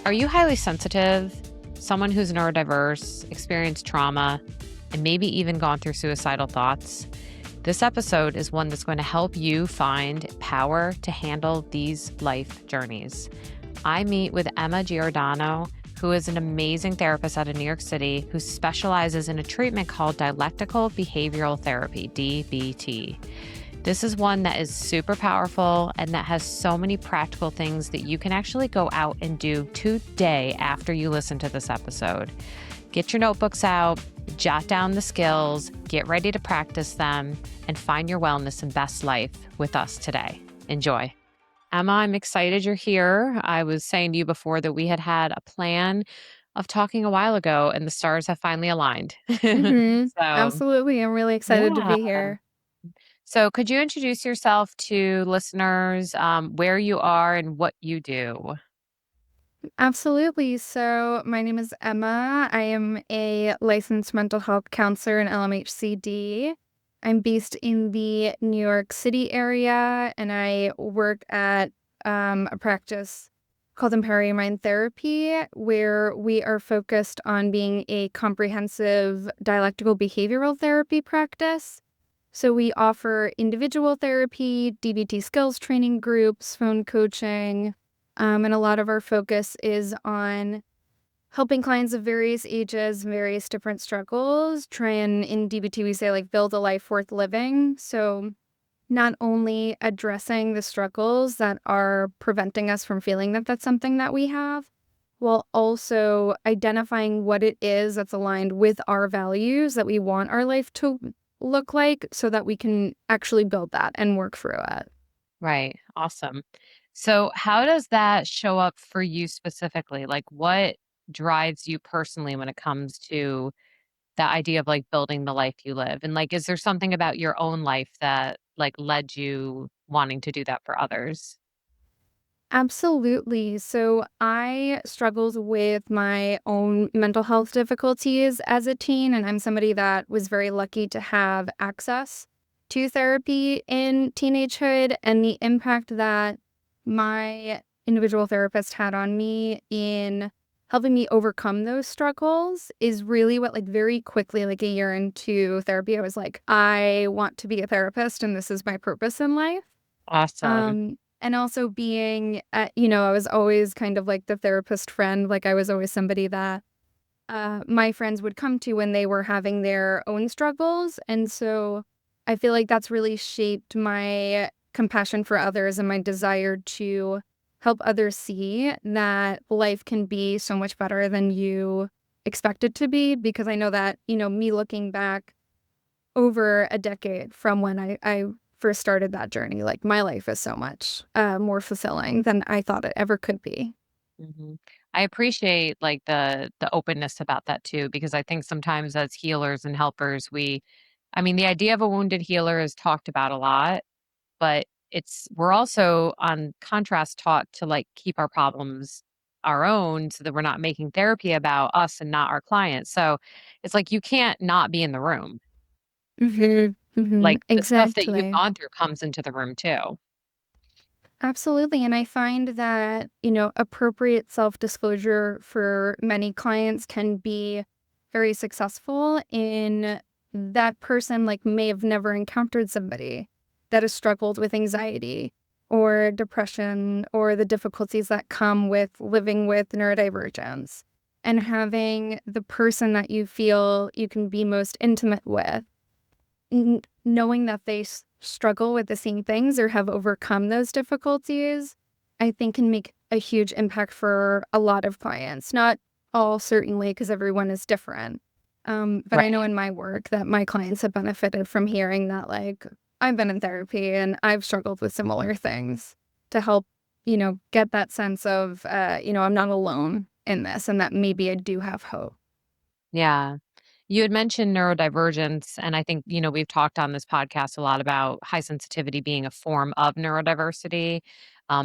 Are you highly sensitive, someone who's neurodiverse, experienced trauma, and maybe even gone through suicidal thoughts? This episode is one that's going to help you find power to handle these life journeys. I meet with Emma Giordano, who is an amazing therapist out of New York City who specializes in a treatment called Dialectical Behavioral Therapy, DBT. This is one that is super powerful and that has so many practical things that you can actually go out and do today after you listen to this episode. Get your notebooks out, jot down the skills, get ready to practice them, and find your wellness and best life with us today. Enjoy. Emma, I'm excited you're here. I was saying to you before that we had a plan of talking a while ago, and the stars have finally aligned. So, Absolutely. I'm really excited to yeah. be here. So, could you introduce yourself to listeners, where you are and what you do? Absolutely. So, my name is Emma. I am a licensed mental health counselor in LMHC. I'm based in the New York City area, and I work at a practice called Empowering Mind Therapy, where we are focused on being a comprehensive dialectical behavioral therapy practice. So we offer individual therapy, DBT skills training groups, phone coaching, and a lot of our focus is on helping clients of various ages, various different struggles, try and in DBT we say like build a life worth living. So not only addressing the struggles that are preventing us from feeling that that's something that we have, while also identifying what it is that's aligned with our values that we want our life to look like so that we can actually build that and work through it. Right. Awesome. So, how does that show up for you specifically? Like, what drives you personally when it comes to the idea of like building the life you live? And like, is there something about your own life that like led you wanting to do that for others? Absolutely. So I struggled with my own mental health difficulties as a teen, and I'm somebody that was very lucky to have access to therapy in teenagehood, and the impact that my individual therapist had on me in helping me overcome those struggles is really what, like, very quickly, like a year into therapy, I was like, I want to be a therapist, and this is my purpose in life. Awesome. And also being, I was always kind of like the therapist friend. Like I was always somebody that my friends would come to when they were having their own struggles. And so I feel like that's really shaped my compassion for others and my desire to help others see that life can be so much better than you expect it to be. Because I know that, me looking back over a decade from when I first started that journey, like, my life is so much, more fulfilling than I thought it ever could be. Mhm. I appreciate like the openness about that too, because I think sometimes as healers and helpers, I mean, the idea of a wounded healer is talked about a lot, but we're also on contrast taught to like keep our problems our own so that we're not making therapy about us and not our clients. So it's like you can't not be in the room. Mhm, mhm, Like the stuff that you've exactly. gone through comes into the room too. Absolutely, and I find that, appropriate self-disclosure for many clients can be very successful in that person, like, may have never encountered somebody that has struggled with anxiety or depression or the difficulties that come with living with neurodivergence, and having the person that you feel you can be most intimate with knowing that they struggle with the same things or have overcome those difficulties, I think can make a huge impact for a lot of clients. Not all, certainly, because everyone is different. But I know Right. in my work that my clients have benefited from hearing that, like, I've been in therapy and I've struggled with similar things to help, get that sense of, I'm not alone in this and that maybe I do have hope. Yeah. You had mentioned neurodivergence, and I think, we've talked on this podcast a lot about high sensitivity being a form of neurodiversity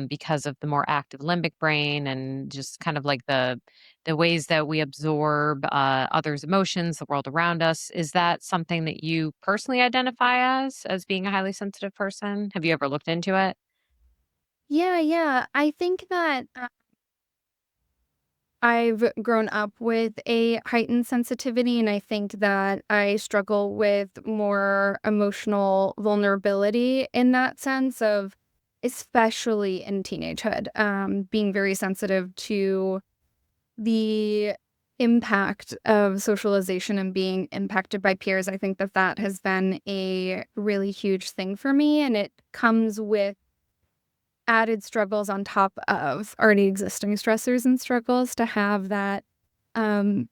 because of the more active limbic brain and just kind of like the ways that we absorb others' emotions, the world around us. Is that something that you personally identify as being a highly sensitive person? Have you ever looked into it? Yeah, yeah. I think that I've grown up with a heightened sensitivity, and I think that I struggle with more emotional vulnerability in that sense of, especially in teenagehood, being very sensitive to the impact of socialization and being impacted by peers. I think that that has been a really huge thing for me, and it comes with added struggles on top of already existing stressors and struggles to have that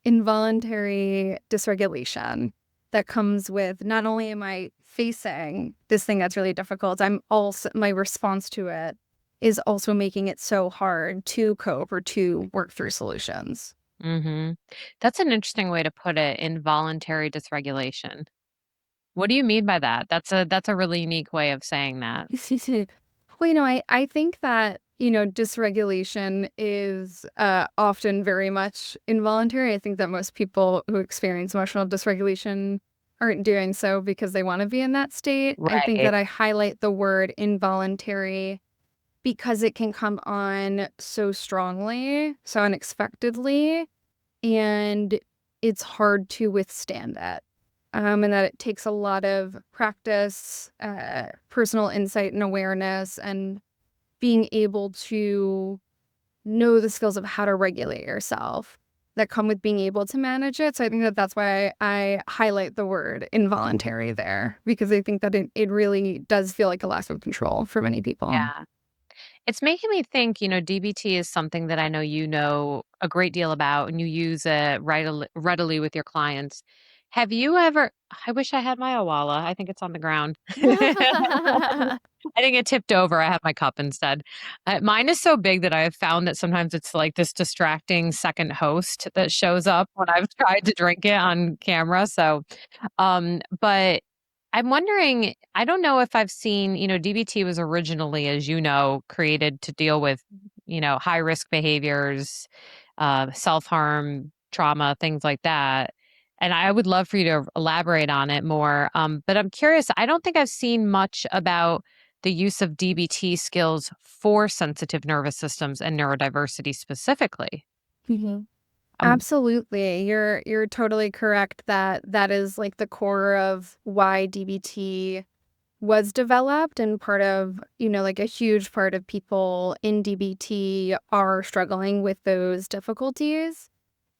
involuntary dysregulation that comes with not only am I facing this thing that's really difficult, I'm also my response to it is also making it so hard to cope or to work through solutions. Mhm. That's an interesting way to put it, involuntary dysregulation. What do you mean by that? That's a really unique way of saying that. Well, I think that, dysregulation is often very much involuntary. I think that most people who experience emotional dysregulation aren't doing so because they want to be in that state. I think Right. that I highlight the word involuntary because it can come on so strongly, so unexpectedly, and it's hard to withstand that. And that it takes a lot of practice, personal insight and awareness, and being able to know the skills of how to regulate yourself that come with being able to manage it. So I think that that's why I highlight the word involuntary there, because I think that it really does feel like a loss of control for many people. Yeah. It's making me think, DBT is something that I know you know a great deal about and you use it readily with your clients. Have you ever I wish I had my Awala. I think it's on the ground. I think it tipped over. I have my cup instead. Mine is so big that I have found that sometimes it's like this distracting second host that shows up when I've tried to drink it on camera. But I'm wondering, I don't know if I've seen, DBT was originally, as you know, created to deal with, high risk behaviors, self harm, trauma, things like that. And I would love for you to elaborate on it more. But I'm curious, I don't think I've seen much about the use of DBT skills for sensitive nervous systems and neurodiversity specifically. Mhm. Um, Absolutely. You're totally correct that that is like the core of why DBT was developed, and part of, like a huge part of people in DBT are struggling with those difficulties.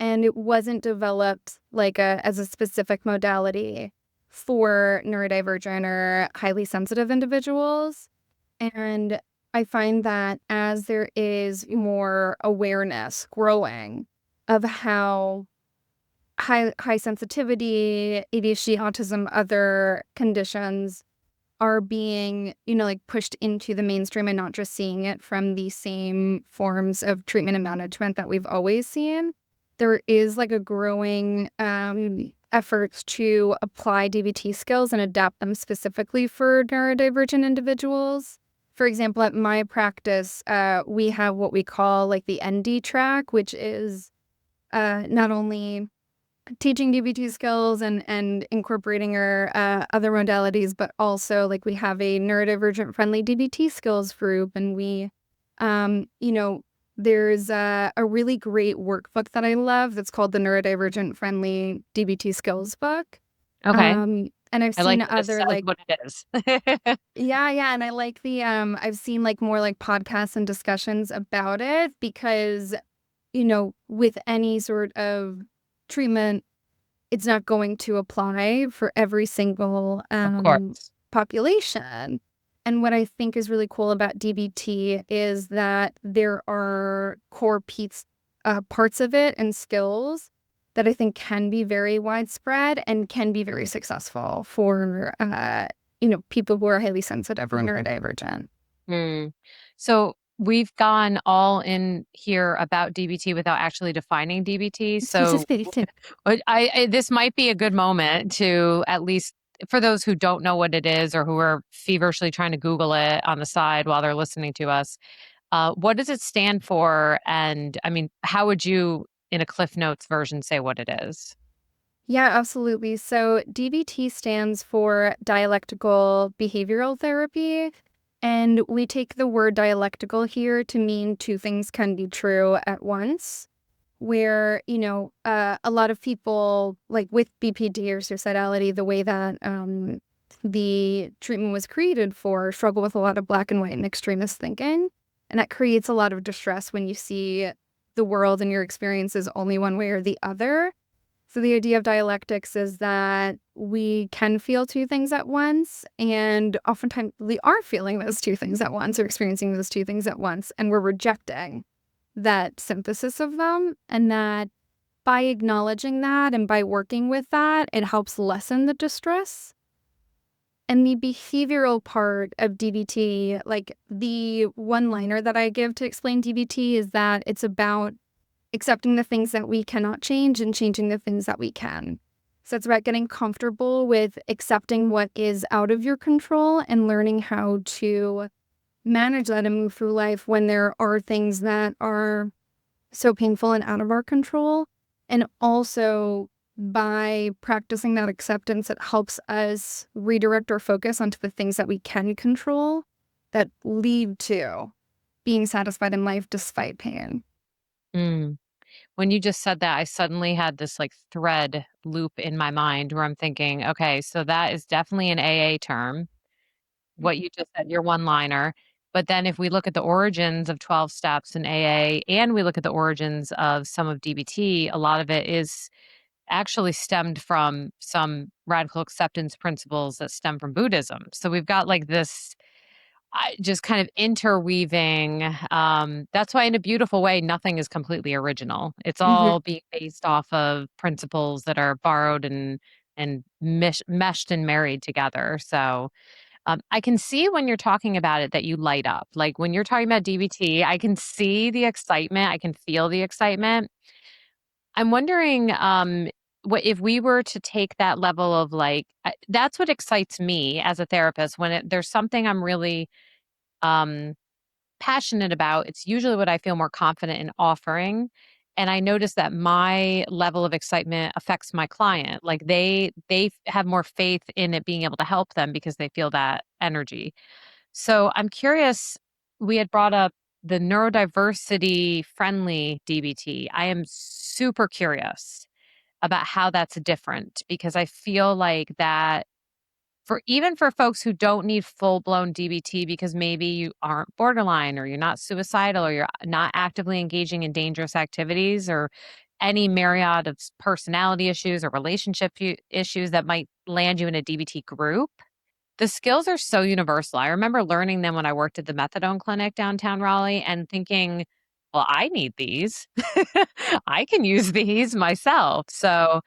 And it wasn't developed like as a specific modality for neurodivergent or highly sensitive individuals. And I find that as there is more awareness growing of how high sensitivity, ADHD, autism, other conditions are being, like pushed into the mainstream and not just seeing it from the same forms of treatment and management that we've always seen. There is like a growing efforts to apply DBT skills and adapt them specifically for neurodivergent individuals. For example, at my practice, we have what we call like the ND track, which is not only teaching DBT skills and incorporating our other modalities, but also like we have a neurodivergent friendly DBT skills group, and we, there's a really great workbook that I love that's called the Neurodivergent Friendly DBT Skills Book. okay. And I've I like seen that it other says like what it is. yeah, and I like the I've seen like more like podcasts and discussions about it because with any sort of treatment it's not going to apply for every single, Of course. population. And what I think is really cool about DBT is that there are core parts of it and skills that I think can be very widespread and can be very successful for, people who are highly sensitive or neurodivergent. Mm. So we've gone all in here about DBT without actually defining DBT. So this might be a good moment to at least for those who don't know what it is or who are feverishly trying to Google it on the side while they're listening to us. What does it stand for? And I mean, how would you, in a Cliff Notes version, say what it is? Yeah, absolutely. So DBT stands for Dialectical Behavioral Therapy. And we take the word dialectical here to mean two things can be true at once. where, a lot of people, like with BPD or suicidality, the way that the treatment was created for, struggle with a lot of black and white and extremist thinking. And that creates a lot of distress when you see the world and your experiences only one way or the other. So the idea of dialectics is that we can feel two things at once, and oftentimes we are feeling those two things at once or experiencing those two things at once, and we're rejecting that synthesis of them, and that by acknowledging that and by working with that, it helps lessen the distress. And the behavioral part of DBT, like the one-liner that I give to explain DBT is that it's about accepting the things that we cannot change and changing the things that we can. So it's about getting comfortable with accepting what is out of your control and learning how to manage that and move through life when there are things that are so painful and out of our control. And also by practicing that acceptance, it helps us redirect our focus onto the things that we can control that lead to being satisfied in life despite pain. Mm. When you just said that, I suddenly had this like thread loop in my mind where I'm thinking, okay, so that is definitely an AA term, what you just said, your one liner. But then if we look at the origins of 12 steps in AA and we look at the origins of some of DBT, a lot of it is actually stemmed from some radical acceptance principles that stem from Buddhism. So we've got like this just kind of interweaving. That's why, in a beautiful way, nothing is completely original. It's Mhm. all being based off of principles that are borrowed and meshed and married together. So I can see when you're talking about it that you light up. Like when you're talking about DBT, I can see the excitement. I can feel the excitement. I'm wondering, what if we were to take that level of like, that's what excites me as a therapist when there's something I'm really um, passionate about. It's usually what I feel more confident in offering. And I notice that my level of excitement affects my client. Like they have more faith in it being able to help them because they feel that energy. So I'm curious, we had brought up the neurodiversity friendly DBT. I am super curious about how that's different because I feel like that for even for folks who don't need full-blown DBT because maybe you aren't borderline or you're not suicidal or you're not actively engaging in dangerous activities or any myriad of personality issues or relationship issues that might land you in a DBT group, the skills are so universal. I remember learning them when I worked at the methadone clinic downtown Raleigh and thinking, well, I need these. I can use these myself. So,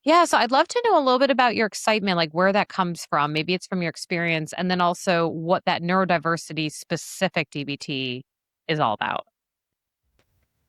yeah, so I'd love to know a little bit about your excitement, like where that comes from. Maybe it's from your experience, and then also what that neurodiversity specific DBT is all about.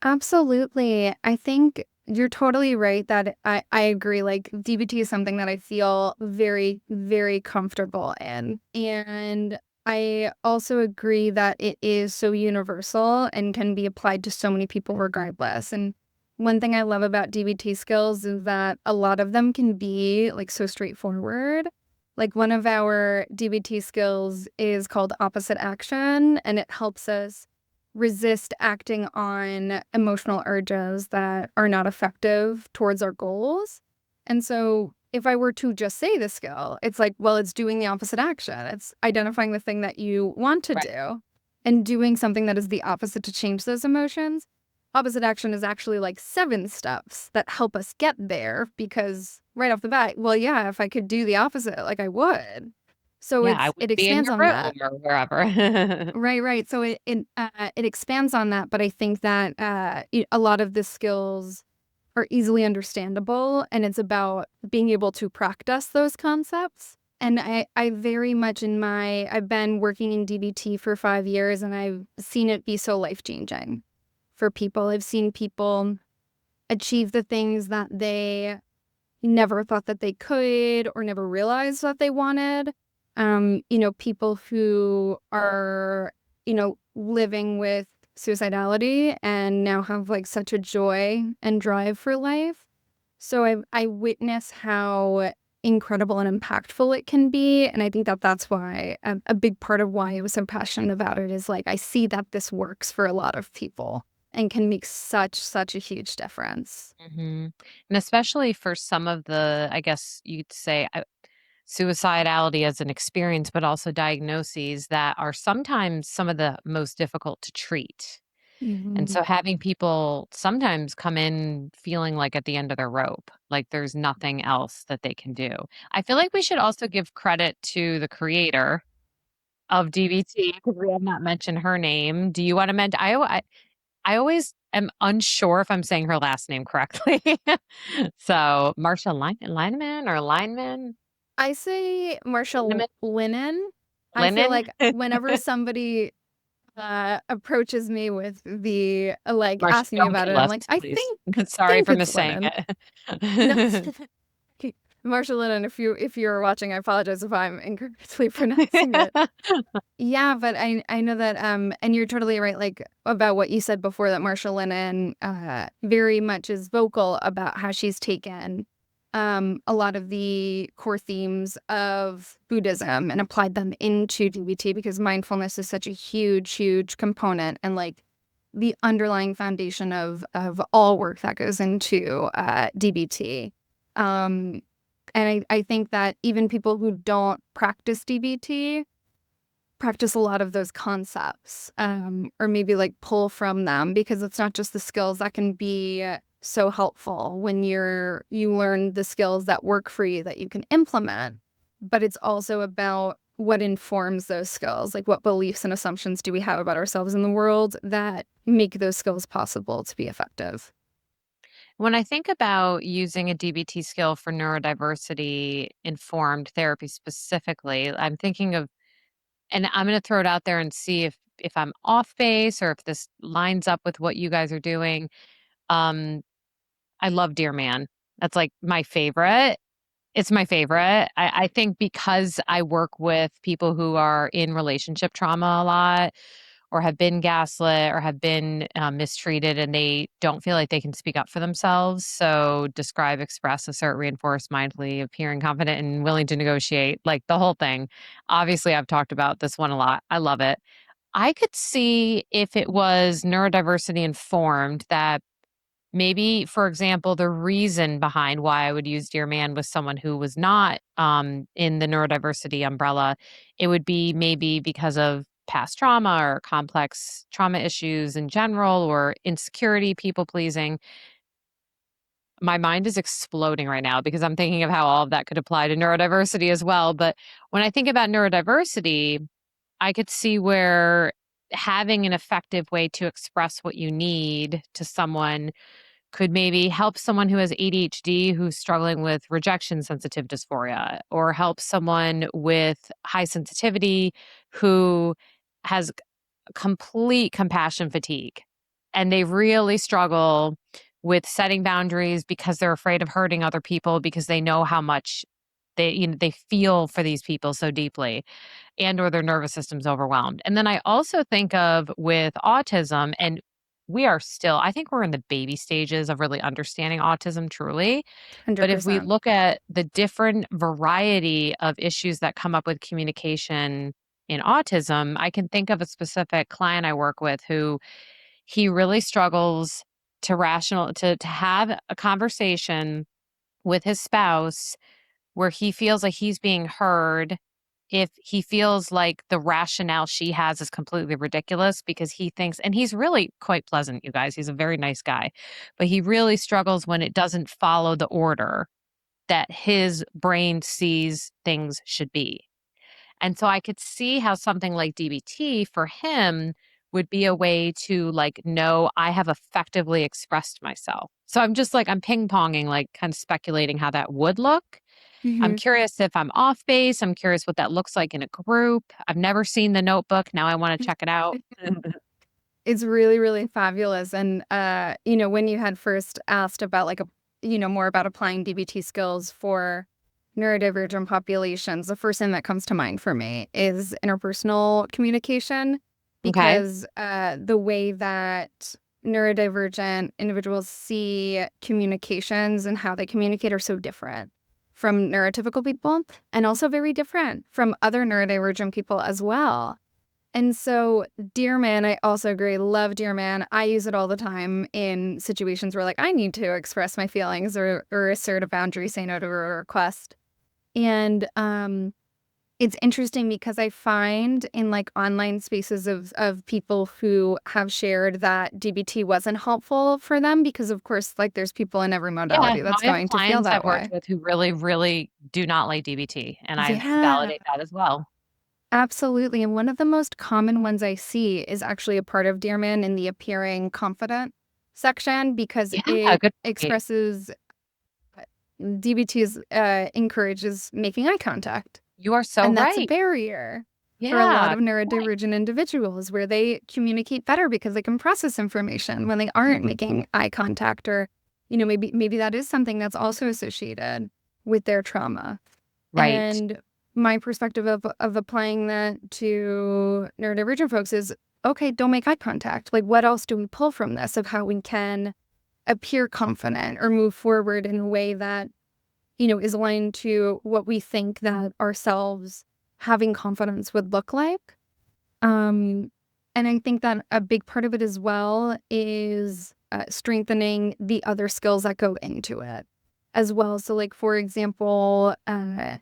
Absolutely. I think you're totally right that I agree. Like DBT is something that I feel very, very comfortable in. And I also agree that it is so universal and can be applied to so many people regardless. And one thing I love about DBT skills is that a lot of them can be like so straightforward. Like one of our DBT skills is called opposite action, and it helps us resist acting on emotional urges that are not effective towards our goals. And so if I were to just say the skill, it's like, well, it's doing the opposite action. It's identifying the thing that you want to Right. do and doing something that is the opposite to change those emotions. Opposite action is actually like 7 steps that help us get there because right off the bat, well, yeah, if I could do the opposite, like I would. So Yeah, I it wouldn't be in expands your on that. room or wherever. Right, right. So it expands on that, but I think that a lot of the skills are easily understandable, and it's about being able to practice those concepts. And I very much I've been working in DBT for 5 years, and I've seen it be so life changing for people. I've seen people achieve the things that they never thought that they could or never realized that they wanted. People who are, living with suicidality and now have like such a joy and drive for life. So I witness how incredible and impactful it can be. And I think that that's why a big part of why I was so passionate about it is like I see that this works for a lot of people. and can make such a huge difference. Mhm. And especially for some of the, I guess you'd say, suicidality as an experience, but also diagnoses that are sometimes some of the most difficult to treat. And Mhm. so having people sometimes come in feeling like at the end of their rope, like there's nothing else that they can do. I feel like we should also give credit to the creator of DBT because we have not mentioned her name. Do you want to mention? I always am unsure if I'm saying her last name correctly. So Marsha Lineman or Lineman? I say Marshall Lineman? Linen. I feel Linen? like whenever somebody approaches me with the like, Marsha, asking me don't about it, kill I'm us, like, "I please. Sorry think for it's missaying linen." No, it. Marshall Linen, if you're watching, I apologize if I'm incorrectly pronouncing it. Yeah, but I know that, and you're totally right, like, about what you said before, that Marsha Linehan, very much is vocal about how she's taken, a lot of the core themes of Buddhism and applied them into DBT because mindfulness is such a huge component and, like, the underlying foundation of all work that goes into, DBT. Um, and I think that even people who don't practice DBT practice a lot of those concepts, or maybe like pull from them because it's not just the skills that can be so helpful when you learn the skills that work for you that you can implement, but it's also about what informs those skills, like what beliefs and assumptions do we have about ourselves in the world that make those skills possible to be effective. When I think about using a DBT skill for neurodiversity informed therapy specifically, I'm thinking of, and I'm going to throw it out there and see if I'm off base or if this lines up with what you guys are doing. Um, I love Dear Man. That's like my favorite. It's my favorite. I think because I work with people who are in relationship trauma a lot or have been gaslit or have been mistreated and they don't feel like they can speak up for themselves. So, describe, express, assert, reinforce, mindfully, appearing confident and willing to negotiate, like the whole thing. Obviously, I've talked about this one a lot. I love it. I could see if it was neurodiversity informed that maybe, for example, the reason behind why I would use Dear Man with someone who was not in the neurodiversity umbrella, it would be maybe because of past trauma or complex trauma issues in general or insecurity, people pleasing. My mind is exploding right now because I'm thinking of how all of that could apply to neurodiversity as well. But when I think about neurodiversity, I could see where having an effective way to express what you need to someone could maybe help someone who has ADHD who's struggling with rejection sensitive dysphoria, or help someone with high sensitivity who has complete compassion fatigue. And they really struggle with setting boundaries because they're afraid of hurting other people because they know how much they feel for these people so deeply and or their nervous system's overwhelmed. And then I also think of with autism, and we are still, I think we're in the baby stages of really understanding autism truly. But if we 100%. look at the different variety of issues that come up with communication in autism, I can think of a specific client I work with who he really struggles to have a conversation with his spouse where he feels like he's being heard if he feels like the rationale she has is completely ridiculous because he thinks, and he's really quite pleasant, you guys. He's a very nice guy, but he really struggles when it doesn't follow the order that his brain sees things should be. And so I could see how something like DBT for him would be a way to like know I have effectively expressed myself. So I'm just like I'm ping-ponging, like kind of speculating how that would look. I'm Mhm. curious if I'm off base. I'm curious what that looks like in a group. I've never seen The Notebook. Now I want to check it out. It's really fabulous, and, when you had first asked about, like, more about applying DBT skills for neurodivergent populations, the first thing that comes to mind for me is interpersonal communication Okay. because, the way that neurodivergent individuals see communications and how they communicate are so different from neurotypical people and also very different from other neurodivergent people as well. And so, Dear Man, I also agree. Love Dear Man. I use it all the time in situations where, like, I need to express my feelings or assert a boundary, say no to a request. And it's interesting because I find in like online spaces of people who have shared that DBT wasn't helpful for them because, of course, like there's people in every Yeah, modality no, that's I have going to feel clients that I've worked way. with who really, really do not like DBT, and I Yeah. validate that as well. Absolutely, and one of the most common ones I see is actually a part of Dear Man in the appearing confident section because Yeah, it good point. expresses DBT's encourages making eye contact, You are so and that's a right. barrier for a lot Yeah, of good point. neurodivergent individuals where they communicate better because they can process information when they aren't making eye contact or, maybe that is something that's also associated with their trauma. Right, And my perspective of applying that to neurodivergent folks is, okay, don't make eye contact. Like, what else do we pull from this of how we can appear confident or move forward in a way that, is aligned to what we think that ourselves having confidence would look like? Um, and I think that a big part of it as well is strengthening the other skills that go into it as well. So, like, for example,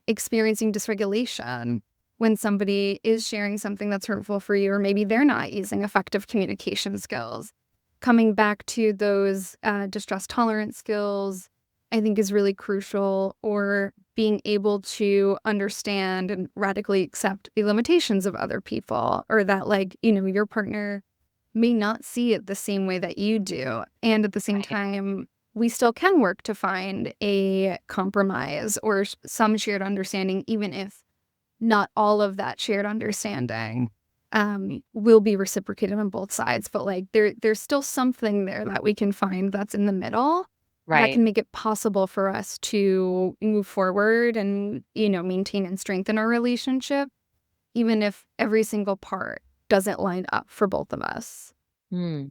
experiencing dysregulation when somebody is sharing something that's hurtful for you, or maybe they're not using effective communication skills. Coming back to those distress tolerance skills, I think is really crucial, or being able to understand and radically accept the limitations of other people, or that, like, your partner may not see it the same way that you do. And at the same right. time, we still can work to find a compromise or some shared understanding, even if not all of that shared understanding will be reciprocated on both sides. But like there's still something there that we can find that's in the middle that Right. can make it possible for us to move forward and, maintain and strengthen our relationship, even if every single part doesn't line up for both of us. Hmm.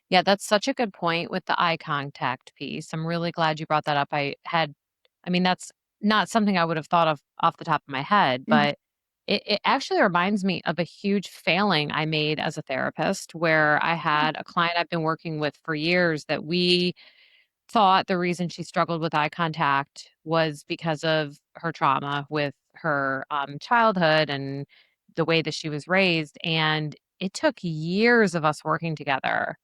Yeah, that's such a good point with the eye contact piece. I'm really glad you brought that up. I mean, that's not something I would have thought of off the top of my head, Mhm. but it actually reminds me of a huge failing I made as a therapist where I had a client I've been working with for years that we thought the reason she struggled with eye contact was because of her trauma with her childhood and the way that she was raised. And it took years of us working together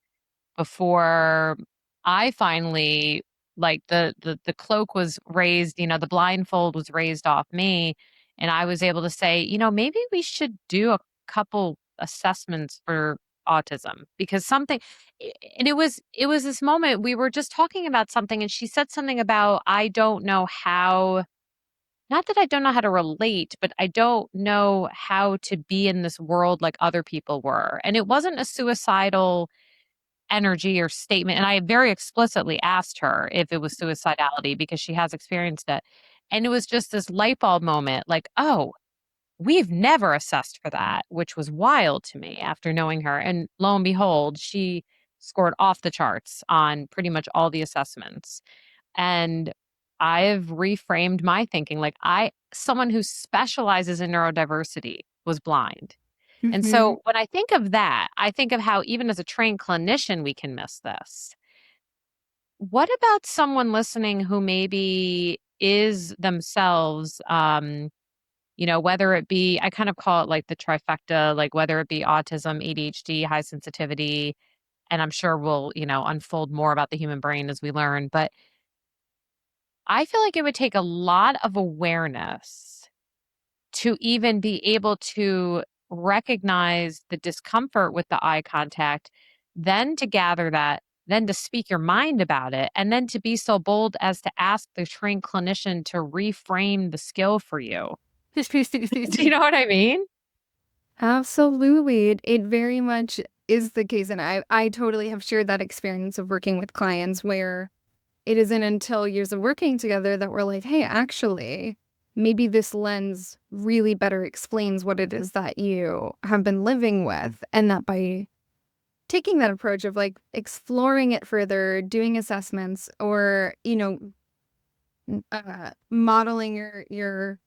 before I finally like the cloak was raised, the blindfold was raised off me, and I was able to say, maybe we should do a couple assessments for autism because and it was this moment we were just talking about something and she said something about I don't know how not that I don't know how to relate, but I don't know how to be in this world like other people were. And it wasn't a suicidal energy or statement, and I very explicitly asked her if it was suicidality because she has experienced it, and it was just this light bulb moment, like, "Oh, we've never assessed for that," which was wild to me after knowing her, and lo and behold, she scored off the charts on pretty much all the assessments, and I've reframed my thinking, like, someone who specializes in neurodiversity was blind. And Mhm. so when I think of that, I think of how even as a trained clinician, we can miss this. What about someone listening who maybe is themselves, whether it be, I kind of call it like the trifecta, like whether it be autism, ADHD, high sensitivity, and I'm sure we'll, unfold more about the human brain as we learn. But I feel like it would take a lot of awareness to even be able to recognize the discomfort with the eye contact, then to gather that, then to speak your mind about it, and then to be so bold as to ask the trained clinician to reframe the skill for you. Do you know what I mean? Absolutely. It very much is the case. And I totally have shared that experience of working with clients where it isn't until years of working together that we're like, hey, actually, maybe this lens really better explains what it is that you have been living with. And that by taking that approach of like exploring it further, doing assessments, or, modeling your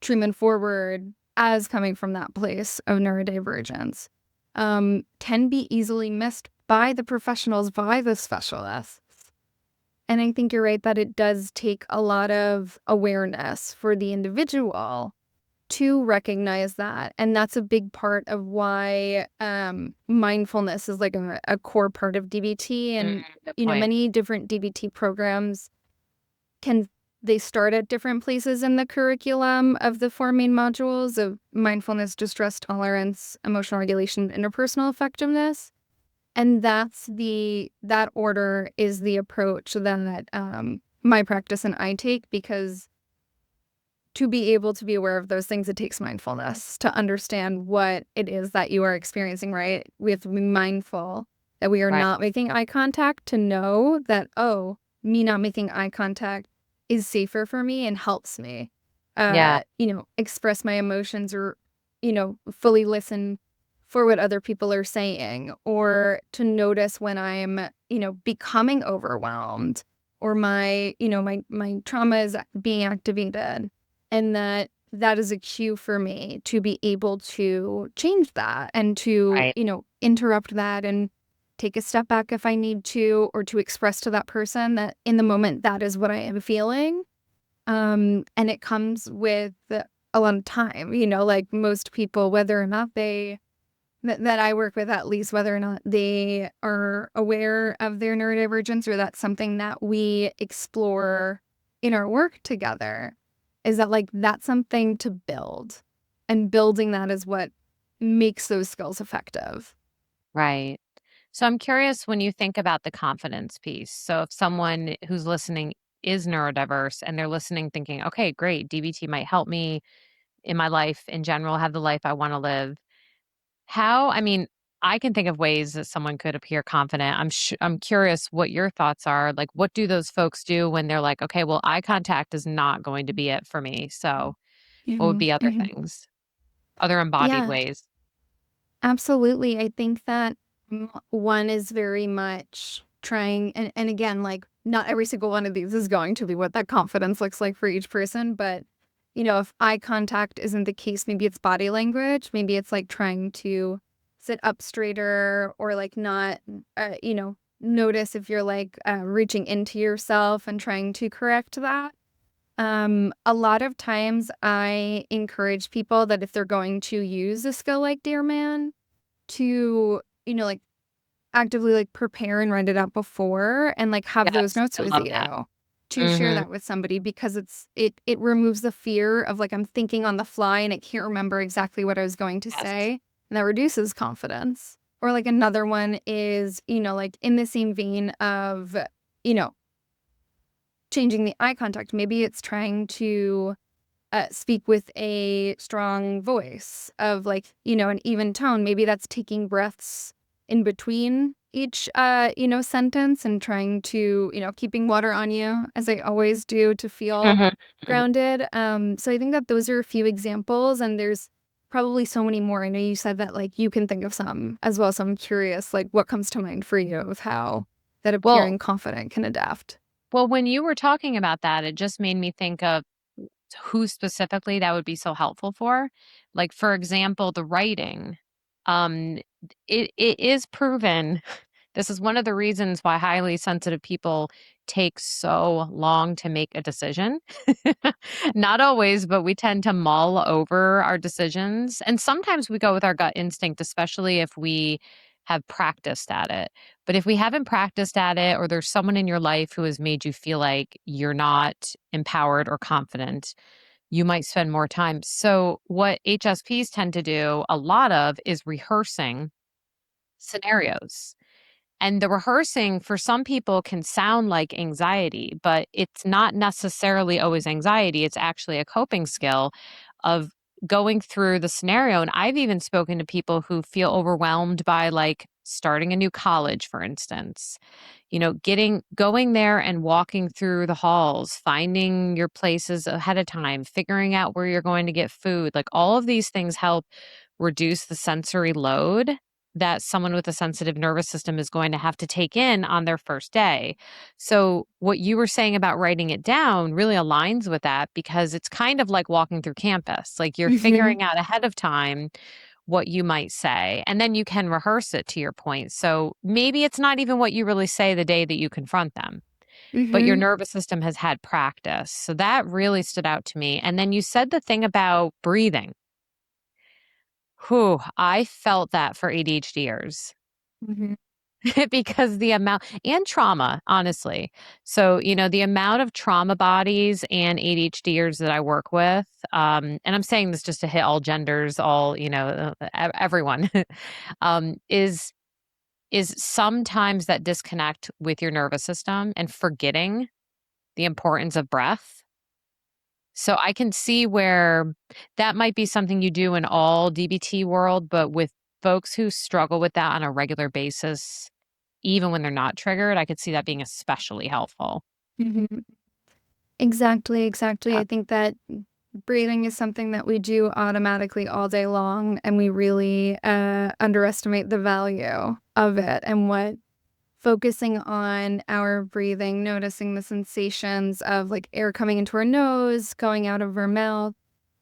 treatment forward as coming from that place of neurodivergence, can be easily missed by the professionals, by the specialists. And I think you're right that it does take a lot of awareness for the individual to recognize that. And that's a big part of why mindfulness is like a core part of DBT. Mm, And, good point. many different DBT programs can they start at different places in the curriculum of the four main modules of mindfulness, distress tolerance, emotional regulation, interpersonal effectiveness. And that order is the approach that my practice and I take, because to be able to be aware of those things, it takes mindfulness to understand what it is that you are experiencing, right? We have to be mindful that we are Right. not making eye contact, to know that, oh, me not making eye contact is safer for me and helps me, Yeah. express my emotions, or, fully listen for what other people are saying, or to notice when I'm, becoming overwhelmed, or my trauma is being activated, and that is a cue for me to be able to change that, and to, Right. interrupt that and take a step back if I need to, or to express to that person that in the moment that is what I am feeling. And it comes with a lot of time, like most people, whether or not that I work with, at least, whether or not they are aware of their neurodivergence, or that's something that we explore in our work together, is that, like, that's something to build, and building that is what makes those skills effective. Right. So I'm curious when you think about the confidence piece. So if someone who's listening is neurodiverse and they're listening thinking, okay, great, DBT might help me in my life in general, have the life I want to live. I mean, I can think of ways that someone could appear confident. I'm curious what your thoughts are. Like, what do those folks do when they're like, okay, well, eye contact is not going to be it for me. So what would Mhm, be other mhm. things, other embodied Yeah. ways? Absolutely. I think that one is very much trying, and again, like, not every single one of these is going to be what that confidence looks like for each person, but if eye contact isn't the case, maybe it's body language, maybe it's like trying to sit up straighter, or like not, notice if you're like reaching into yourself and trying to correct that. A lot of times I encourage people that if they're going to use a skill like Dear Man, to, like, actively, like, prepare and write it out before, and, like, have those Yes, notes I with love that. you, to share Hmm. that with somebody, because it removes the fear of, like, I'm thinking on the fly and I can't remember exactly what I was going to Yes. say, and that reduces confidence. Or, like, another one is, like, in the same vein of, you know, changing the eye contact. Maybe it's trying to speak with a strong voice of, like, an even tone. Maybe that's taking breaths in between each, sentence, and trying to, keeping water on you, as I always do, to feel Hmm. grounded. So I think that those are a few examples, and there's probably so many more. I know you said that, like, you can think of some as well. So I'm curious, like, what comes to mind for you of how that Well, appearing confident can adapt. when you were talking about that, it just made me think of who specifically that would be so helpful for. Like, for example, the writing. Um, it is proven. This is one of the reasons why highly sensitive people take so long to make a decision. Not always, but we tend to mull over our decisions. And sometimes we go with our gut instinct, especially if we have practiced at it. But if we haven't practiced at it, or there's someone in your life who has made you feel like you're not empowered or confident, you might spend more time. So, what HSPs tend to do a lot of is rehearsing scenarios. And the rehearsing for some people can sound like anxiety, but it's not necessarily always anxiety. It's actually a coping skill of going through the scenario. And I've even spoken to people who feel overwhelmed by, like, starting a new college, for instance. Going there and walking through the halls, finding your places ahead of time, figuring out where you're going to get food. Like, all of these things help reduce the sensory load. that someone with a sensitive nervous system is going to have to take in on their first day. So, what you were saying about writing it down really aligns with that because it's kind of like walking through campus. Like you're Mhm. figuring out ahead of time what you might say, and then you can rehearse it to your point. So, maybe it's not even what you really say the day that you confront them, but your Mhm. nervous system has had practice. So, that really stood out to me. And then you said the thing about breathing. Whew, I felt that for ADHDers. Mhm. Because the amount and trauma, honestly. So, the amount of trauma bodies and ADHDers that I work with, and I'm saying this just to hit all genders, all, everyone, um, is is sometimes that disconnect with your nervous system and forgetting the importance of breath. So I can see where that might be something you do in all DBT world, but with folks who struggle with that on a regular basis, even when they're not triggered, I could see that being especially helpful. Mhm. Exactly, exactly. Yeah. I think that breathing is something that we do automatically all day long, and we really underestimate the value of it and what focusing on our breathing, noticing the sensations of like air coming into our nose, going out of our mouth,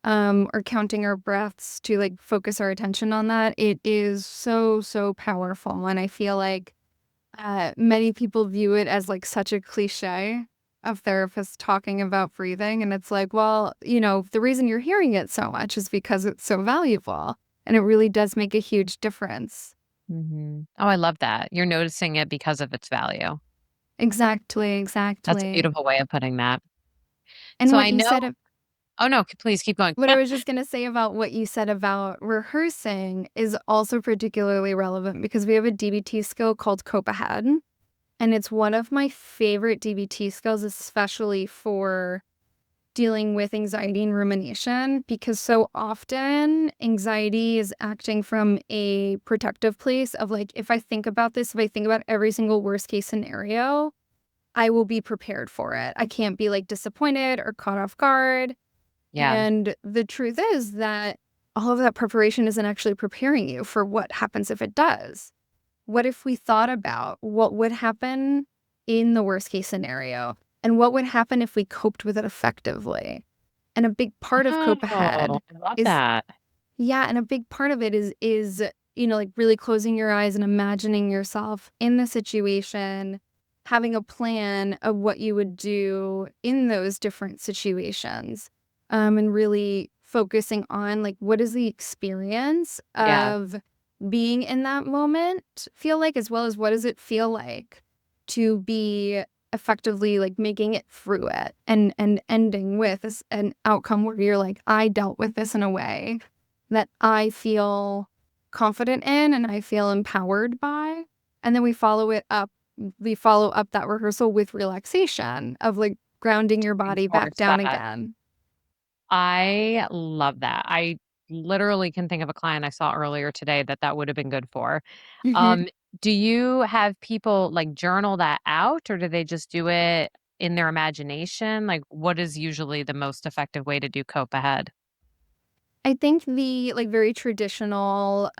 or counting our breaths to like focus our attention on that. It is so, so powerful. And I feel like many people view it as like such a cliche of therapists talking about breathing. And it's like, well, the reason you're hearing it so much is because it's so valuable. And it really does make a huge difference. Oh, I love that. You're noticing it because of its value. Exactly, That's a exactly. beautiful way of putting that. And So what I you know said, oh, no, please keep going. what I was just going to say about what you said about rehearsing is also particularly relevant because we have a DBT skill called Cope Ahead. And it's one of my favorite DBT skills, especially for dealing with anxiety and rumination, because so often anxiety is acting from a protective place of like, if I think about this, if I think about every single worst case scenario, I will be prepared for it. I can't be like disappointed or caught off guard. Yeah. And the truth is that all of that preparation isn't actually preparing you for what happens if it does. What if we thought about what would happen in the worst case scenario and what would happen if we coped with it effectively? And a big part of Cope Oh, Ahead I love is, that. yeah, and a big part of it is like really closing your eyes and imagining yourself in the situation, having a plan of what you would do in those different situations, and really focusing on like what is the experience Yeah. of being in that moment feel like, as well as what does it feel like to be effectively like making it through it and ending with an outcome where you're like, I dealt with this in a way that I feel confident in and I feel empowered by. And then we follow up that rehearsal with relaxation of like grounding your Moving body back towards down that. again. I love that. I literally can think of a client I saw earlier today that would have been good for. Mhm. Um, do you have people, like, journal that out, or do they just do it in their imagination? Like, what is usually the most effective way to do cope ahead? I think the like very traditional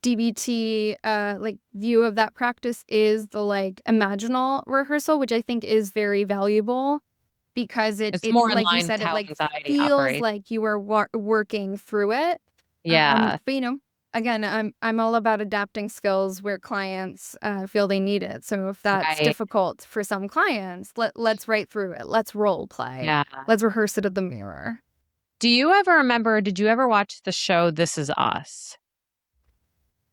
DBT like view of that practice is the like imaginal rehearsal, which I think is very valuable because it It's it more in like you line with said, it how like anxiety feels operates. like you are working through it. Yeah, But again, I'm all about adapting skills where clients feel they need it. So if that's right. difficult for some clients, let's write through it. Let's role play. Yeah. Let's rehearse it at the mirror. Do you ever remember did you ever watch the show This Is Us?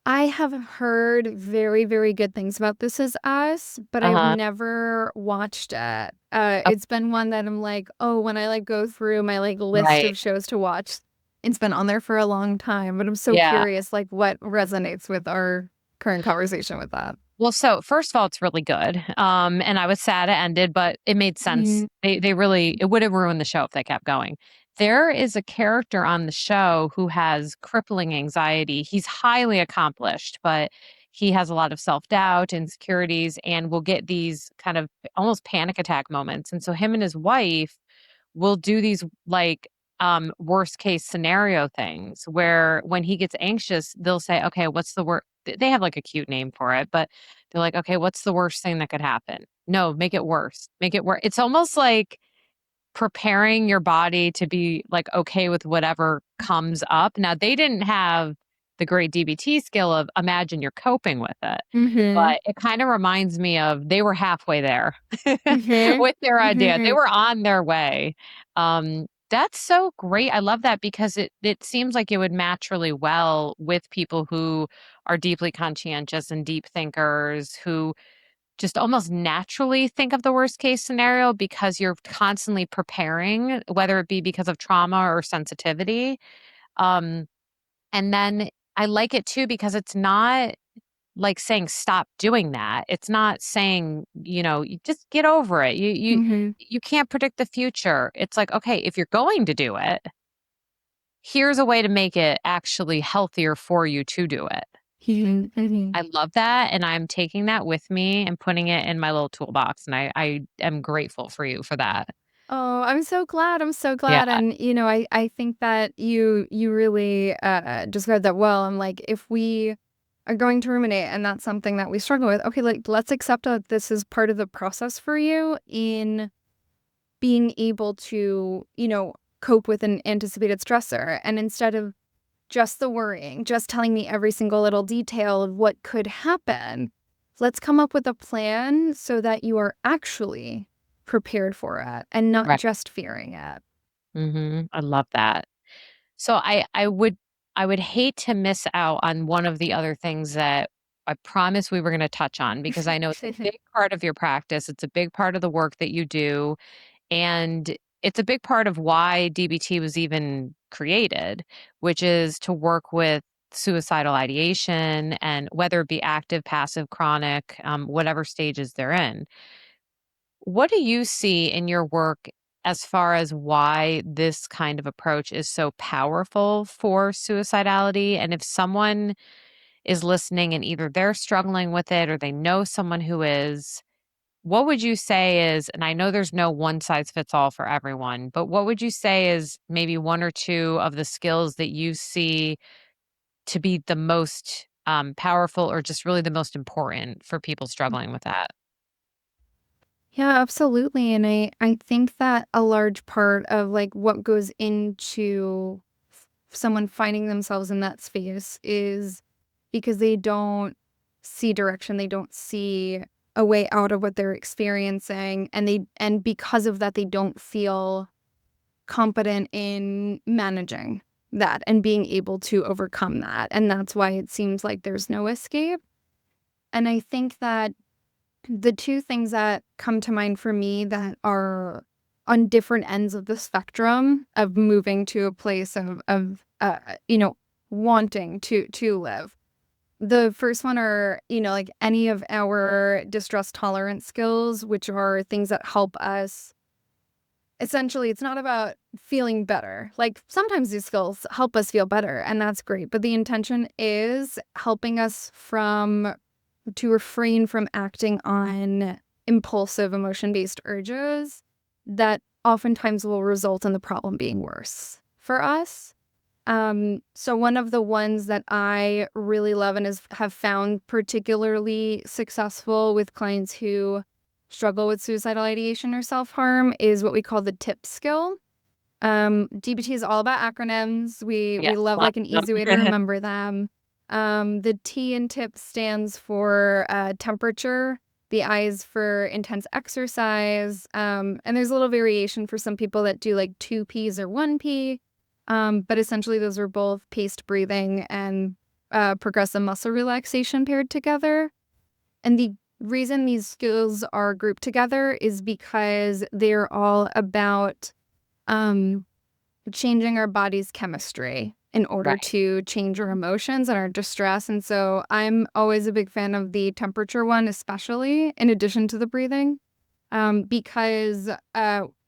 I have heard very, very good things about This Is Us, but I've Uh-huh. never watched it. Oh, It's been one that I'm like, oh, when I like go through my like list right. of shows to watch, it's been on there for a long time. But I'm so Yeah. curious, like, what resonates with our current conversation with that. Well, so first of all, it's really good. And I was sad it ended, but it made sense. Mhm. They really it would have ruined the show if they kept going. There is a character on the show who has crippling anxiety. He's highly accomplished, but he has a lot of self-doubt, insecurities, and will get these kind of almost panic attack moments. And so him and his wife will do these like worst case scenario things where when he gets anxious, they'll say, okay, what's the worst? They have like a cute name for it, but they're like, okay, what's the worst thing that could happen? No, make it worse. Make it worse. It's almost like preparing your body to be like okay with whatever comes up. Now, they didn't have the great DBT skill of imagine you're coping with it, Mhm. but it kind of reminds me of they were halfway there Mhm. with their idea. They Mhm. were on their way. That's so great. I love that because it seems like it would match really well with people who are deeply conscientious and deep thinkers who just almost naturally think of the worst case scenario because you're constantly preparing, whether it be because of trauma or sensitivity. Um, and then I like it too because it's not like saying stop doing that. It's not saying, you just get over it. Mhm. You can't predict the future. It's like, okay, if you're going to do it, here's a way to make it actually healthier for you to do it. Mhm. Mhm. I love that, and I'm taking that with me and putting it in my little toolbox, and I am grateful for you for that. Oh, I'm so glad, I'm so Yeah, glad, and, I think that you really, described that well. I'm like, if we are going to ruminate and that's something that we struggle with, okay, like, let's accept that this is part of the process for you in being able to, cope with an anticipated stressor, and instead of just the worrying, just telling me every single little detail of what could happen. Let's come up with a plan so that you are actually prepared for it and not right. just fearing it. I love that. So I would hate to miss out on one of the other things that I promised we were gonna touch on because I know it's a big part of your practice, it's a big part of the work that you do. And it's a big part of why DBT was even created, which is to work with suicidal ideation and whether it be active, passive, chronic, whatever stages they're in. What do you see in your work as far as why this kind of approach is so powerful for suicidality? And if someone is listening and either they're struggling with it or they know someone who is, what would you say is, and I know there's no one size fits all for everyone, but what would you say is maybe one or two of the skills that you see to be the most powerful or just really the most important for people struggling with that? Yeah, absolutely. And I think that a large part of like what goes into someone finding themselves in that space is because they don't see direction, they don't see a way out of what they're experiencing, and because of that they don't feel competent in managing that and being able to overcome that. And that's why it seems like there's no escape. And I think that the two things that come to mind for me that are on different ends of the spectrum of moving to a place of wanting to live. The first one are, like any of our distress tolerance skills, which are things that help us. Essentially, it's not about feeling better. Like, sometimes these skills help us feel better, and that's great, but the intention is helping us to refrain from acting on impulsive emotion-based urges that oftentimes will result in the problem being worse for us. So one of the ones that I really love and have found particularly successful with clients who struggle with suicidal ideation or self-harm is what we call the TIP skill. DBT is all about acronyms. We Yes, love like lots an of easy way to them. remember them. The T in TIP stands for temperature. The I is for intense exercise. And there's a little variation for some people that do like two P's or one P. But essentially, those are both paced breathing and progressive muscle relaxation paired together. And the reason these skills are grouped together is because they're all about um, changing our body's chemistry in order Right. to change our emotions and our distress. And so I'm always a big fan of the temperature one, especially in addition to the breathing, because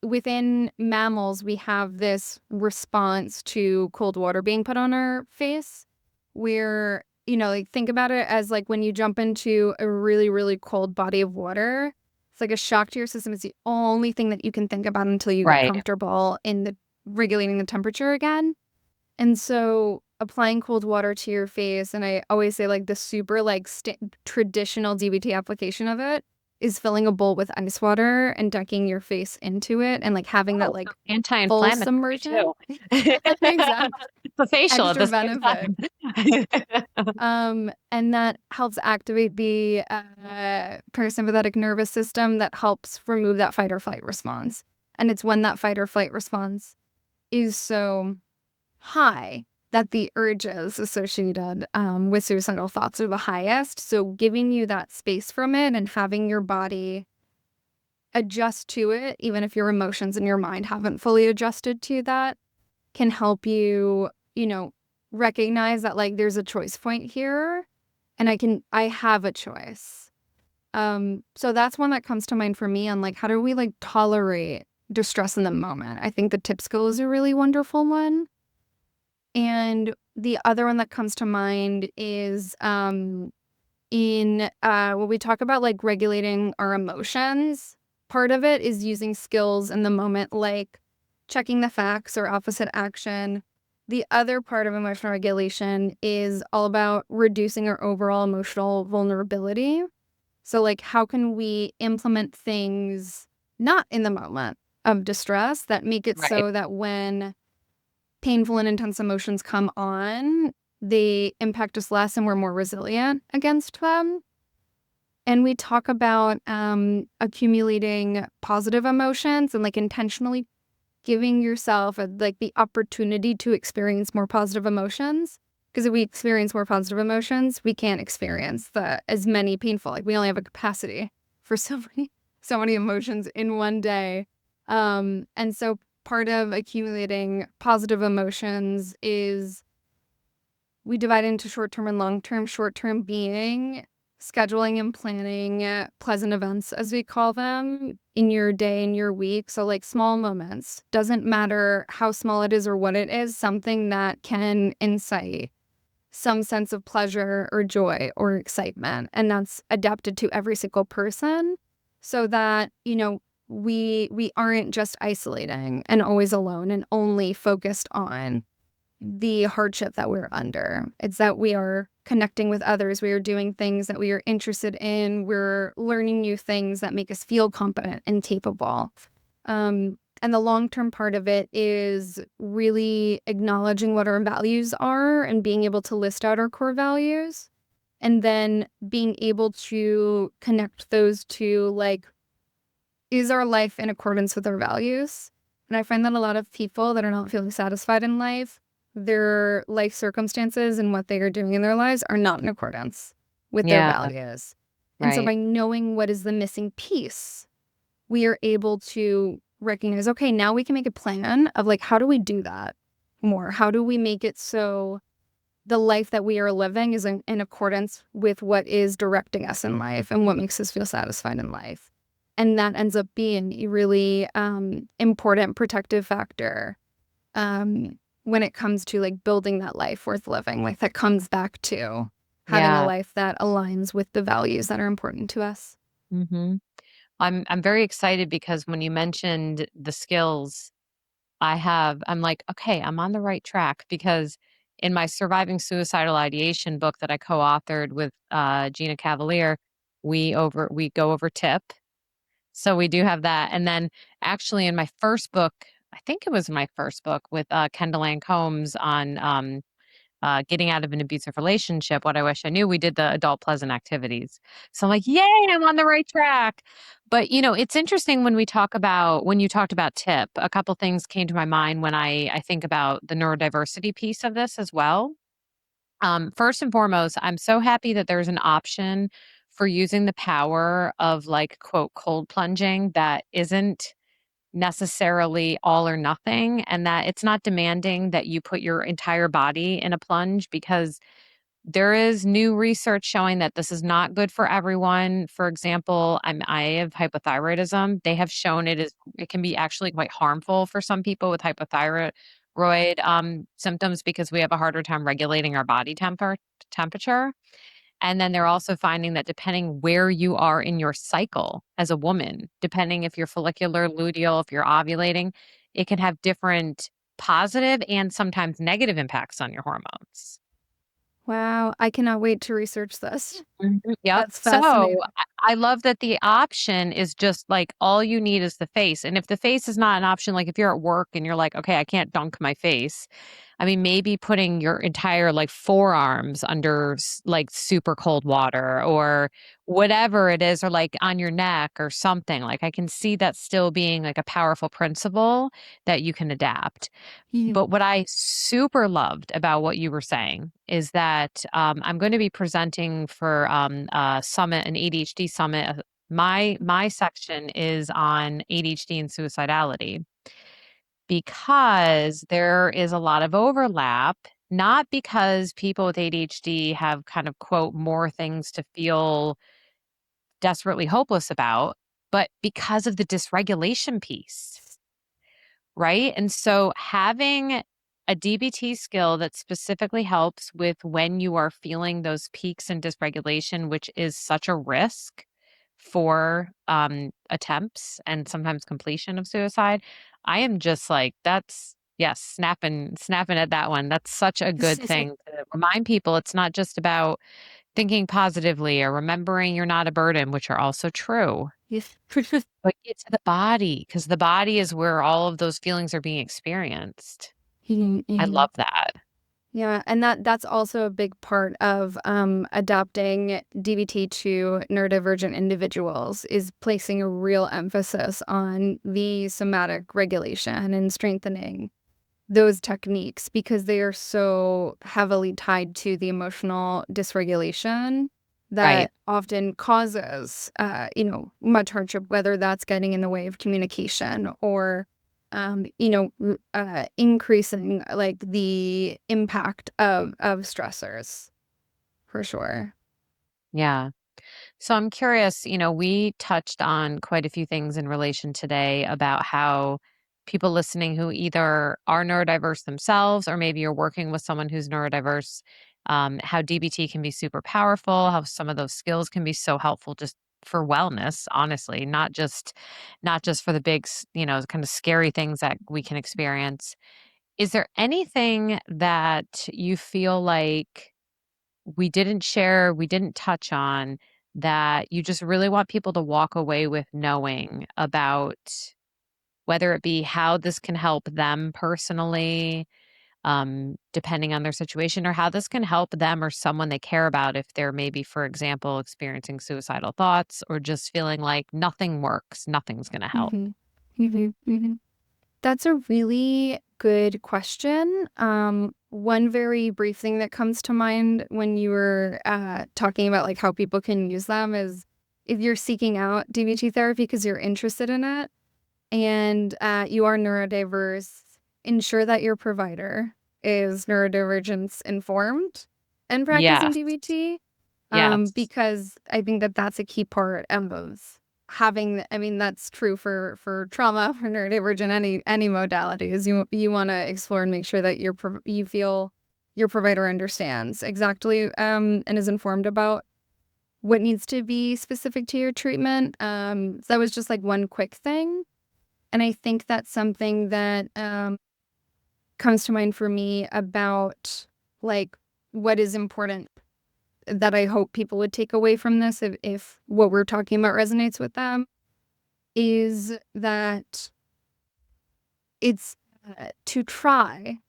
within mammals, we have this response to cold water being put on our face where, like think about it as like when you jump into a really, really cold body of water. It's like a shock to your system. It's the only thing that you can think about until you get Right. comfortable in regulating the temperature again. And so applying cold water to your face, and I always say like the super like traditional DBT application of it is filling a bowl with ice water and dunking your face into it and like having that Oh, like full anti-inflammatory submersion. too. Exactly. It's a facial at Extra the same benefit. time. And that helps activate the parasympathetic nervous system that helps remove that fight or flight response. And it's when that fight or flight response is so high that the urges associated with suicidal thoughts are the highest. So giving you that space from it and having your body adjust to it, even if your emotions and your mind haven't fully adjusted to that, can help you, recognize that like there's a choice point here and I have a choice. So that's one that comes to mind for me on like how do we like tolerate distress in the moment? I think the tip skill is a really wonderful one. And the other one that comes to mind is in when we talk about like regulating our emotions, part of it is using skills in the moment, like checking the facts or opposite action. The other part of emotional regulation is all about reducing our overall emotional vulnerability. So, like, how can we implement things not in the moment of distress that make it Right. so that when painful and intense emotions come on, they impact us less and we're more resilient against them. And we talk about accumulating positive emotions and like intentionally giving yourself like the opportunity to experience more positive emotions. Because if we experience more positive emotions, we can't experience as many painful. Like we only have a capacity for so many emotions in one day. And so part of accumulating positive emotions is we divide into short-term and long-term. Short-term being scheduling and planning pleasant events, as we call them, in your day and your week. So like small moments, doesn't matter how small it is or what it is, something that can incite some sense of pleasure or joy or excitement. And that's adapted to every single person so that, we aren't just isolating and always alone and only focused on the hardship that we're under. It's that we are connecting with others. We are doing things that we are interested in. We're learning new things that make us feel competent and capable. And the long-term part of it is really acknowledging what our values are and being able to list out our core values. And then being able to connect those to like, is our life in accordance with our values? And I find that a lot of people that are not feeling satisfied in life, their life circumstances and what they are doing in their lives are not in accordance with their Yeah, values. And so right. by knowing what is the missing piece, we are able to recognize, okay, now we can make a plan of like, how do we do that more? How do we make it so the life that we are living is in accordance with what is directing us in life and what makes us feel satisfied in life? And that ends up being a really important protective factor when it comes to like building that life worth living, like that comes back to having a Yeah. life that aligns with the values that are important to us. hmm I'm very excited because when you mentioned the skills, I'm like, okay, I'm on the right track because in my Surviving Suicidal Ideation book that I co-authored with Gina Cavalier, we go over tip. So we do have that. And then actually in my first book, I think it was my first book with Kendall Ann Combs on getting out of an abusive relationship, What I Wish I Knew, we did the adult pleasant activities. So I'm like, yay, I'm on the right track. But it's interesting when you talked about tip, a couple things came to my mind when I think about the neurodiversity piece of this as well. First and foremost, I'm so happy that there's an option for using the power of like quote cold plunging that isn't necessarily all or nothing, and that it's not demanding that you put your entire body in a plunge because there is new research showing that this is not good for everyone. For example, I have hypothyroidism. They have shown it can be actually quite harmful for some people with hypothyroid symptoms because we have a harder time regulating our body temperature. And then they're also finding that depending where you are in your cycle as a woman, depending if you're follicular, luteal, if you're ovulating, it can have different positive and sometimes negative impacts on your hormones. Wow, I cannot wait to research this. Yep. That's So fascinating. I love that the option is just like all you need is the face. And if the face is not an option, like if you're at work and you're like, okay, I can't dunk my face. I mean, maybe putting your entire like forearms under like super cold water or whatever it is, or like on your neck or something. Like I can see that still being like a powerful principle that you can adapt. You But what I super loved about what you were saying is that I'm going to be presenting for a summit, an ADHD summit. My section is on ADHD and suicidality because there is a lot of overlap. Not because people with ADHD have kind of quote more things to feel desperately hopeless about, but because of the dysregulation piece. Right? And so having a DBT skill that specifically helps with when you are feeling those peaks in dysregulation, which is such a risk for attempts and sometimes completion of suicide. I am just like, that's yes, snapping at that one. That's such a good thing to remind people. It's not just about thinking positively or remembering you're not a burden, which are also true. Yes. But get to the body, because the body is where all of those feelings are being experienced. Mhm, I mhm. love that. Yeah, and that's also a big part of adapting DBT to neurodivergent individuals is placing a real emphasis on the somatic regulation and strengthening those techniques because they are so heavily tied to the emotional dysregulation Right. that often causes, much hardship, whether that's getting in the way of communication or, increasing like the impact of stressors for sure. Yeah. So I'm curious, we touched on quite a few things in relation today about how people listening who either are neurodiverse themselves or maybe you're working with someone who's neurodiverse, how DBT can be super powerful, how some of those skills can be so helpful just for wellness, honestly, not just for the big, kind of scary things that we can experience. Is there anything that you feel like we didn't share, we didn't touch on that you just really want people to walk away with knowing about whether it be how this can help them personally, depending on their situation, or how this can help them or someone they care about if they're maybe, for example, experiencing suicidal thoughts or just feeling like nothing works, nothing's going to help? Mhm. Mhm, mhm. That's a really good question. One very brief thing that comes to mind when you were talking about like how people can use them is if you're seeking out DBT therapy because you're interested in it and you are neurodiverse, ensure that your provider is neurodivergence informed and practicing Yes. DBT Yes. because I think that that's a key part of having I mean, that's true for trauma, for neurodivergent, any modality is you wanna explore and make sure that you feel your provider understands exactly, and is informed about what needs to be specific to your treatment. So that was just, like, one quick thing, and I think that's something that, comes to mind for me about, like, what is important that I hope people would take away from this if what we're talking about resonates with them is that it's to try,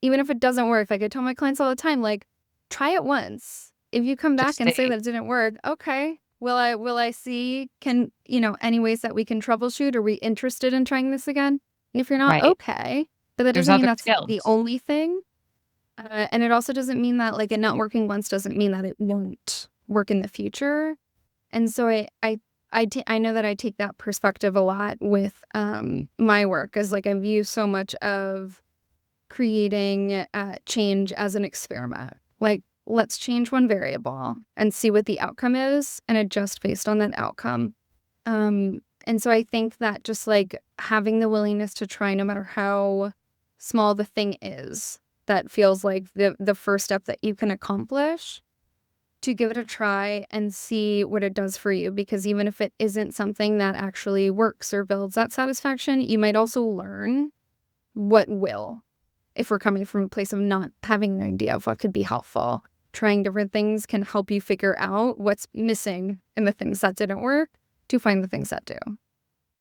even if it doesn't work. Like I tell my clients all the time, like, try it once. If you come back Just and say see. that it didn't work, okay. Will I see any ways that we can troubleshoot? Are we interested in trying this again? And if you're not, Right. okay. But that There's doesn't mean other that's the skills. only thing. And it also doesn't mean that like it not working once doesn't mean that it won't work in the future. And so I know that I take that perspective a lot with, my work as, like, I view so much of creating, change as an experiment. Like, let's change one variable and see what the outcome is and adjust based on that outcome. And so I think that just, like, having the willingness to try no matter how small the thing is, that feels like the first step that you can accomplish to give it a try and see what it does for you. Because even if it isn't something that actually works or builds that satisfaction, you might also learn what will, if we're coming from a place of not having an idea of what could be helpful. Trying different things can help you figure out what's missing in the things that didn't work to find the things that do.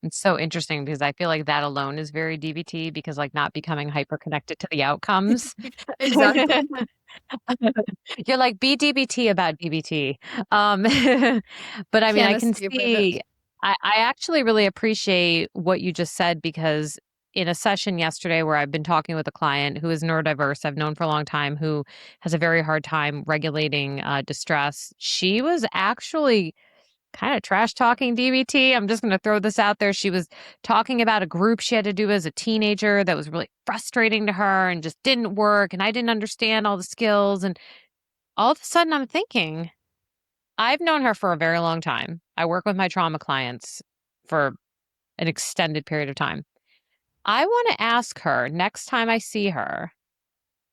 It's so interesting because I feel like that alone is very DBT because, like, not becoming hyper connected to the outcomes. Exactly. You're like, "Be DBT about DBT." Um, but I mean, Can't I can escape with it. see I actually really appreciate what you just said because in a session yesterday where I've been talking with a client who is neurodiverse, I've known for a long time, who has a very hard time regulating, distress, she was actually kind of trash talking DBT. I'm just going to throw this out there. She was talking about a group she had to do as a teenager that was really frustrating to her and just didn't work. And I didn't understand all the skills. And all of a sudden, I'm thinking, I've known her for a very long time. I work with my trauma clients for an extended period of time. I want to ask her next time I see her,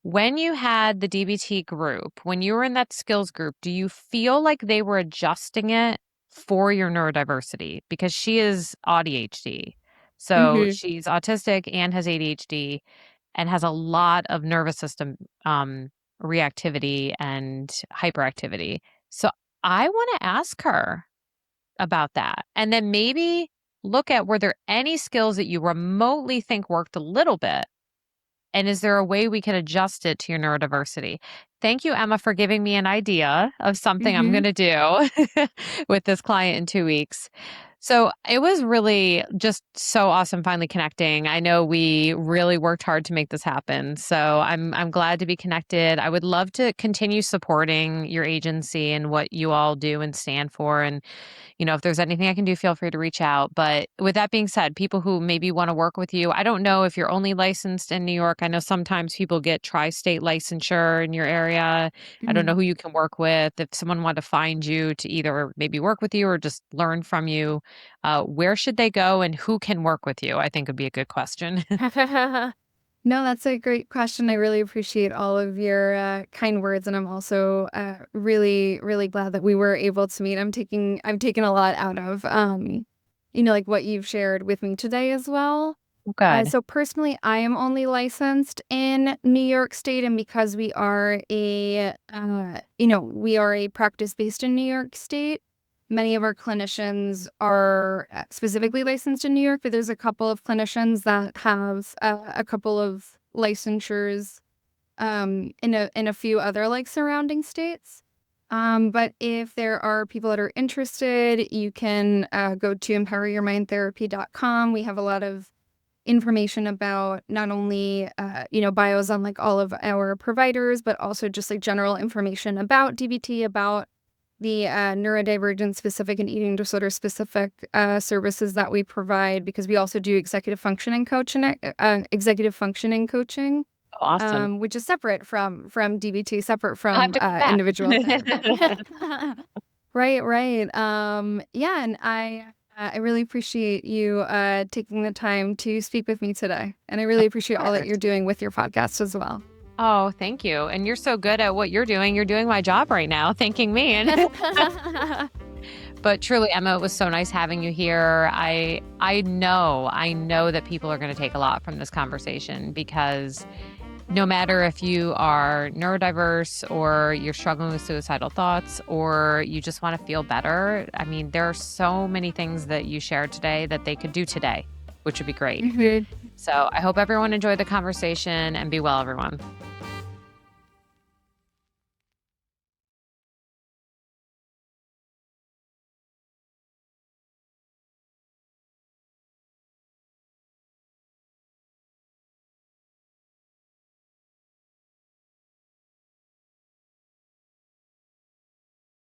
when you had the DBT group, when you were in that skills group, do you feel like they were adjusting it for your neurodiversity? Because she is ADHD. So Mhm. she's autistic and has ADHD and has a lot of nervous system reactivity and hyperactivity. So I want to ask her about that. And then maybe look at, were there any skills that you remotely think worked a little bit? And is there a way we can adjust it to your neurodiversity? Thank you, Emma, for giving me an idea of something I'm going Mhm. to do with this client in 2 weeks. So it was really just so awesome finally connecting. I know we really worked hard to make this happen. So I'm glad to be connected. I would love to continue supporting your agency and what you all do and stand for. And if there's anything I can do, feel free to reach out. But with that being said, people who maybe want to work with you, I don't know if you're only licensed in New York. I know sometimes people get tri-state licensure in your area. I don't know Mhm. who you can work with. If someone wanted to find you to either maybe work with you or just learn from you, where should they go and who can work with you? I think would be a good question. No, that's a great question. I really appreciate all of your kind words, and I'm also really, really glad that we were able to meet. I've taken a lot out of, like what you've shared with me today as well. Good. So personally, I am only licensed in New York State, and because we are a practice based in New York State. Many of our clinicians are specifically licensed in New York, but there's a couple of clinicians that have a couple of licensures in a few other like surrounding states. But if there are people that are interested, you can go to empoweryourmindtherapy.com. We have a lot of information about not only bios on like all of our providers, but also just like general information about DBT, about the neurodivergent specific and eating disorder specific services that we provide, because we also do executive functioning coaching, Awesome. which is separate from DBT, separate I'll have from to come individual therapy. back. Right, right. Yeah, and I really appreciate you taking the time to speak with me today, and I really appreciate all that Course. you're doing with your podcast as well. Oh, thank you. And you're so good at what you're doing. You're doing my job right now, thanking me. But truly, Emma, it was so nice having you here. I know that people are going to take a lot from this conversation because no matter if you are neurodiverse or you're struggling with suicidal thoughts or you just want to feel better, I mean, there are so many things that you shared today that they could do today, which would be great. Mhm. So I hope everyone enjoyed the conversation and be well, everyone.